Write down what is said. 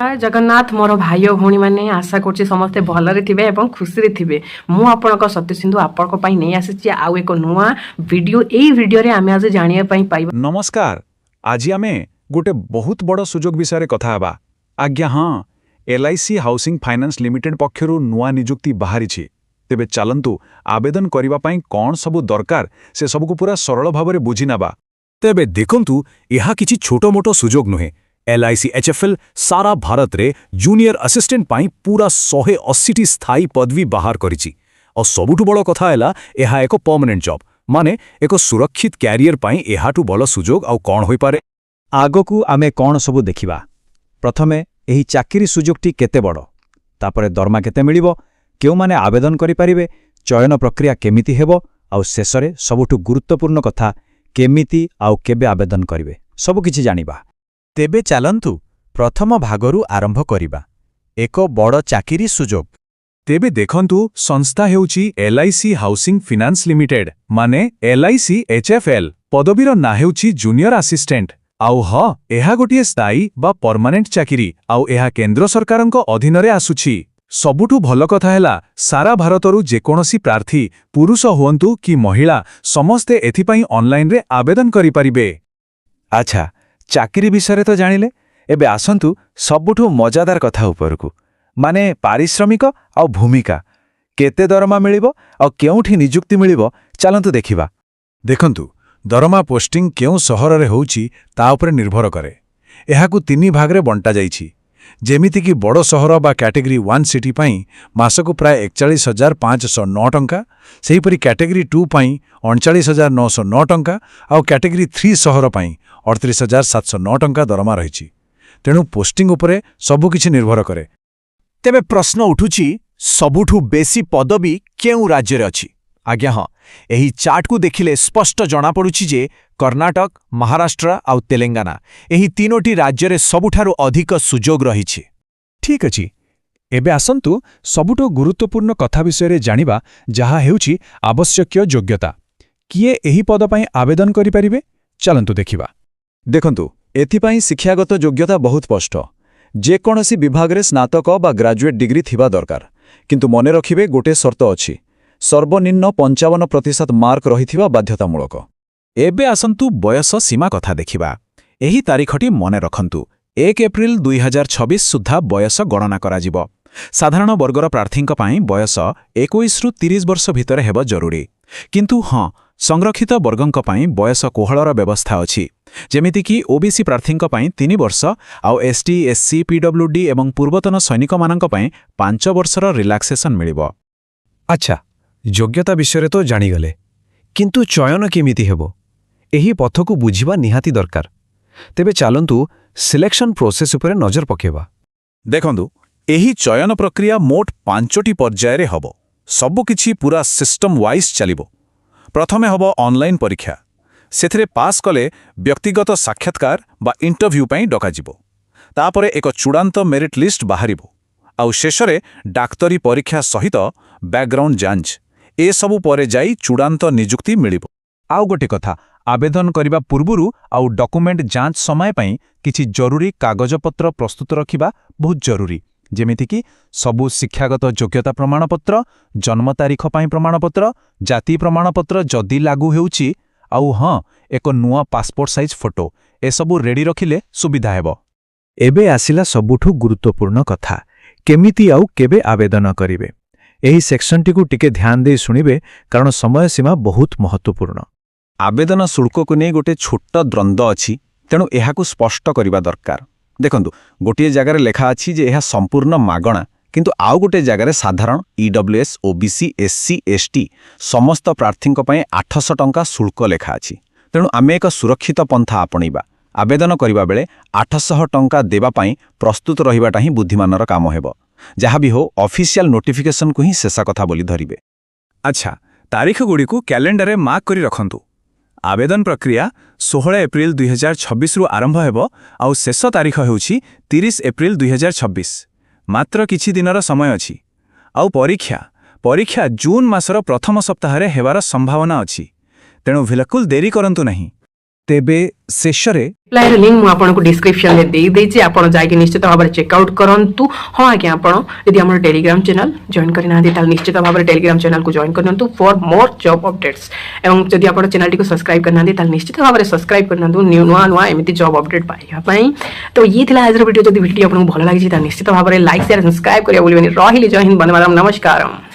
जय जगन्नाथ मोर भाई और भौणी मैंने आशा कर समस्ते भलरे थे और खुशी थे मुझे सत्य सिंधु आपण नहीं आसी आउ एक नुआ वीडियो यही वीडियो रे आमे आज जानिया पाइबा। नमस्कार। आज आमे गोटे बहुत बड़ सुजोग विषय कथा हबा। आज्ञा हाँ, LIC हाउसिंग फाइनान्स लिमिटेड पक्षरु नुआ निजुक्ति बाहरी तेबे चलंतु आवेदन करिबा पई कौन सबु दरकार से सबको पूरा सरल भाव बुझी नबा। तेबे देखंतु यहा किछि छोटो मोटो सुजोग नुहे। LIC HFL सारा भारत रे जूनियर असिस्टेंट पाई पूरा 180 स्थायी पदवी बाहर करिछि और सबुठु बड़ कथा हैला एहा एको परमानेंट जॉब माने एको सुरक्षित कैरियर पाई एहाटु बड़ सुजोग आउ कोन होई पारे। आगोकु आमे कोन सबु देखिबा। प्रथमे एही चाकरी सुजोगटी केते बड़, तापरे दरमा केते मिलिबो, केउ माने आवेदन करि परिबे, चयन प्रक्रिया केमिति हेबो आउ शेषरे सबुठु गुरुत्वपूर्ण कथा केमिति आउ केबे आवेदन करिवे सबु किछि जानिबा। तेबे चलंतु प्रथम भागरु आरंभ करिबा। एको बड़ चाकरी सुजोग। तेबे देखंतु संस्था हेउची LIC हाउसिंग फाइनान्स लिमिटेड माने LIC HFL। पदवीर ना हेउची जूनियर असिस्टेंट। आउ ह एहा गोटिए स्थायी बा परमानेंट चाकरी आउ एहा केंद्र सरकारंक अधीनरे आसुछि। सबुठु भल कथा हैला सारा भारतरु जेकोनोसी प्रार्थी पुरुष हुअंतु कि महिला समस्ते एथिपाई ऑनलाइन रे आवेदन करि परिबे। अच्छा, चाकरी विषय तो जानिले, एबे आसंतु सबुठु मजादार कथा उपरकु माने पारिश्रमिक आ भूमिका केते दरमा मिलिबो आ केउठी नियुक्ति मिलिबो चलंतु देखिबा। देखंतु दरमा पोस्टिंग केउ सहर रे होउची ता उपरे निर्भर करे। एहाकु तीनी भागरे बंटा जाईची। जेमिति कि बड़ सहर बा कैटेगरी 1 सिटी पाई मासकु प्राय 41,509 टंका, सेहीपरि कैटेगरी 2 पाई 39,909 टंका आउ कैटेगरी 3 सहर पाई 38,709 टंका दरमा रहिछि। तेणु पोस्टिंग उपरे सबु किछि निर्भर करे। तेबे प्रश्न उठुछि सबुठु बेसी पदवी केउ राज्य रे अछि। आज्ञा हाँ, एही चार्ट को देखिले स्पष्ट जना पड़ुछि जे कर्नाटक, महाराष्ट्र आउ तेलंगाना एही तीनोटी राज्य रे सबुठारु अधिक सुजोग रहिछि। ठीक अछि, एबे आसंतु सबुठु गुरुत्वपूर्ण कथा विषय रे जानिबा, जहा हेउछि आवश्यक योग्यता। किए एही पद पई आवेदन करि परिबे चलंतु देखिबा। देखंतु एथिपाई शिक्षागत योग्यता बहुत स्पष्ट। जेकोनोसी विभाग रे स्नातक बा ग्रेजुएट डिग्री थिबा दरकार। किंतु मने रखिबे गोटे शर्त अछि, सर्वनिम्न 55% मार्क रहिथिबा बाध्यतामूलक। एबे आसंतु बयस सीमा कथा देखिबा। एही तारीखटी मने रखंतु 1 एप्रिल 2026 सुद्धा बयस गणना कराजिब। साधारण वर्गर प्रार्थींक पाई बयस 21 रु 30 वर्ष भितर हेब जरूरी। किंतु हाँ, संरक्षित वर्गंक पाई बयस कोहळर व्यवस्था अछि। जेमिति कि OBC प्रार्थींक पाई 3 वर्ष आउ ST, SC, PWD एवं पूर्वतन सैनिक मानंक पाई 5 वर्षर रिलैक्सेशन मिलिबो। अच्छा, योग्यता विषय तो जानिगले, किंतु चयन केमिति हेबो एही पथकु बुझिबा निहाती दरकार। तेबे चलंतु सिलेक्शन प्रोसेस उपरे नजर पकेबा। देखंतु एही चयन प्रक्रिया मोट 5टी पर्याय रे हबो। सबु किछि पूरा सिस्टम वाइज चलिबो। प्रथमे हबो ऑनलाइन परीक्षा। सेथरे पास कले व्यक्तिगत साक्षात्कार बा इंटरव्यू पई डका जिवो। तापरे एक चूड़ांत मेरिट लिस्ट बाहरिबो। आउ शेषरे डाक्तरी परीक्षा सहित बैकग्राउंड जांच ए सबु परे जाई चूड़ांत निजुक्ति मिलिबो। आउ गोटे कथा, आवेदन करिबा पूर्वरु आउ डॉक्यूमेंट जांच समय पई किछि जरूरी कागजपत्र प्रस्तुत रखिबा बहुत जरूरी। जेमिति कि सबु शिक्षागत योग्यता प्रमाणपत्र, जन्म तारीख पई प्रमाणपत्र, जाति प्रमाणपत्र जदि लागू हेउची, आउ हाँ एक नुआ पासपोर्ट साइज फोटो ए सबु रेडी रखिले सुविधा हेबो। एबे आसिला सबुठु गुरुत्वपूर्ण कथा, केमिति आउ केबे आवेदन करिवे। एही सेक्शनटी को टिके ध्यान दे सुनिबे कारण समय सीमा बहुत महत्वपूर्ण। आवेदन शुल्क को नहीं गोटे छोट द्वंद्व अछि, तेणु एहाकु स्पष्ट करिबा दरकार। देखंतु गोटिए जगार लेखा अछि जे एहा संपूर्ण मागणा, किंतु आउ गोटे जगार साधारण EWS, OBC, SC, ST समस्त प्रार्थींक पई 800 टंका शुल्क लेखा अछि। तेणु आमे एक सुरक्षित पंथा आपणिबा। आवेदन करिबा बेले 800 टंका देबा पई प्रस्तुत रहिबाटा ही बुद्धिमानर काम हेबो। जहाँ भी हो ऑफिशियल नोटिफिकेशन को ही शेष कथा बोली धरिबे। अच्छा, तारीख गुड़ी को कैलेंडर मार्क करी रखंतु। आवेदन प्रक्रिया 16 एप्रिल 2026 रु आरंभ हेबो आउ शेष तारीख हेउछि 30 एप्रिल 2026। मात्र किछि दिनर समय अछि। आउ परीक्षा जून मासर प्रथम सप्ताह रे हेबार संभावना अछि। तेणु बिल्कुल देरी करंतु नहीं। ତେବେ ଶେଷରେ ଆପ୍ଲାଏର ଲିଙ୍କ୍ ମୁଁ ଆପଣଙ୍କୁ ଡିସ୍କ୍ରିପ୍ସନରେ ଦେଇଦେଇଛି, ଆପଣ ଯାଇକି ନିଶ୍ଚିତ ଭାବରେ ଚେକ୍ଆଉଟ୍ କରନ୍ତୁ। ହଁ ଆଜ୍ଞା, ଆପଣ ଯଦି ଆମର ଟେଲିଗ୍ରାମ ଚ୍ୟାନେଲ ଜଏନ୍ କରିନାହାନ୍ତି ତାହେଲେ ନିଶ୍ଚିତ ଭାବରେ ଟେଲିଗ୍ରାମ ଚ୍ୟାନେଲକୁ ଜଏନ୍ କରିନିଅନ୍ତୁ ଫର୍ ମୋର୍ ଜବ୍ ଅପଡେଟ୍ସ। ଏବଂ ଯଦି ଆପଣ ଚ୍ୟାନେଲଟିକୁ ସବସ୍କ୍ରାଇବ୍ କରିନାହାନ୍ତି ତାହେଲେ ନିଶ୍ଚିତ ଭାବରେ ସବସ୍କ୍ରାଇବ୍ କରିନିଅନ୍ତୁ ନୂଆ ନୂଆ ଏମିତି ଜବ୍ ଅପଡେଟ୍ ପାଇବା ପାଇଁ। ତ ଇଏ ଥିଲା ଆଜିର ଭିଡ଼ିଓ। ଯଦି ଭିଡ଼ିଓ ଆପଣଙ୍କୁ ଭଲ ଲାଗିଛି ତାହେଲେ ନିଶ୍ଚିତ ଭାବରେ ଲାଇକ୍ ସେୟାର ସବସ୍କ୍ରାଇବ୍ କରିବା ଭୁଲିବେନି। ରହିଲି, ଜୟ ହିନ୍ଦ, ବନ୍ଦେ ମାତରମ୍, ନମସ୍କାରମ୍।